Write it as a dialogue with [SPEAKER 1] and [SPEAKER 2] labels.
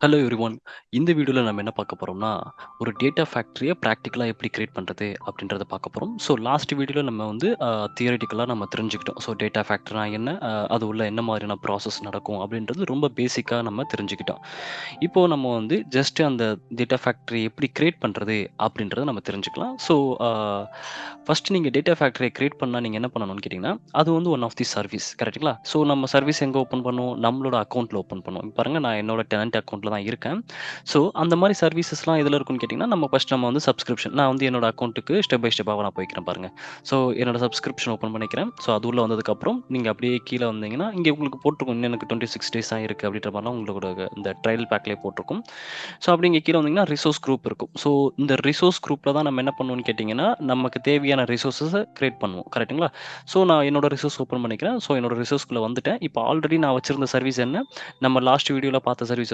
[SPEAKER 1] Hello everyone. இந்த வீடியோல நம்ம என்ன பார்க்க போறோம்னா, ஒரு டேட்டா ஃபேக்டரிய பிராக்டிகலா எப்படி கிரியேட் பண்றது அப்படின்றத பார்க்க போறோம். ஸோ லாஸ்ட் வீடியோல நம்ம வந்து தியரிட்டிக்கலா நம்ம தெரிஞ்சுக்கிட்டோம். ஸோ டேட்டா ஃபேக்டரினா என்ன? அது உள்ள என்ன மாதிரியான ப்ராசஸ் நடக்கும் அப்படின்றது ரொம்ப பேசிக்கா நம்ம தெரிஞ்சுக்கிட்டோம். இப்போ நம்ம வந்து ஜஸ்ட் அந்த டேட்டா ஃபேக்டரி எப்படி கிரியேட் பண்றது அப்படின்றத நம்ம தெரிஞ்சுக்கலாம். ஸோ அ ஃபர்ஸ்ட் நீங்க டேட்டா ஃபேக்டரிய கிரியேட் பண்ணா நீங்க என்ன பண்ணணும்னு கேட்டீங்கன்னா, அது வந்து ஒன் ஆஃப் தி சர்வீஸ் கரெக்ட்டுங்களா? ஸோ நம்ம சர்வீஸ் எங்க ஓப்பன் பண்ணுவோம்? நம்மளோட அக்கவுண்ட்ல ஓப்பன் பண்ணுவோம். இப்ப பாருங்க நான் என்னோட டெனன்ட் அக்கவுண்ட்ல தான் இருக்கேன். ஸோ அந்த மாரி சர்வீசஸ்லாம் எதுல இருக்கும்னு கேட்டீங்கன்னா, நம்ம வந்து சப்ஸ்கிரிப்ஷன் நான் வந்து என்னோட அக்கவுண்ட்டுக்கு ஸ்டெப் பை ஸ்டெப்பா நான் போய்க்கிறேன் பாருங்க. ஸோ என்னோட சப்ஸ்கிரிப்ஷன் ஓப்பன் பண்ணிக்கிறேன். ஸோ அது உள்ள வந்ததுக்கப்புறம், நீங்க அப்படியே கீழ வந்தீங்கன்னா, இங்க உங்களுக்கு போட்டிருக்கும். இன்னும் எனக்கு 26 டேஸ் தான் இருக்கு அப்படின்ற மாரிலாம் உங்களோட இந்த ட்ரையல் பேக்லயே போட்டிருக்கும். ஸோ அப்படி இங்க கீழ வந்தீங்கன்னா, ரிசோர்ஸ் குரூப் இருக்கும். ஸோ இந்த ரிசோர்ஸ் குரூப்ல தான் நம்ம என்ன பண்ணுவோம்னு கேட்டீங்கன்னா, நமக்கு தேவையான ரிசோர்ஸஸ கிரியேட் பண்ணுவோம். கரெக்ட்டுங்களா? ஸோ நான் என்னோட ரிசோர்ஸ் ஓப்பன் பண்ணிக்கிறேன். ஸோ என்னோட ரிசோர்ஸ்குள்ள வந்துட்டேன். இப்ப ஆல்ரெடி நான் வச்சிருந்த சர்வீஸ் என்ன? நம்ம லாஸ்ட் வீடியோல பார்த்த சர்வீஸ்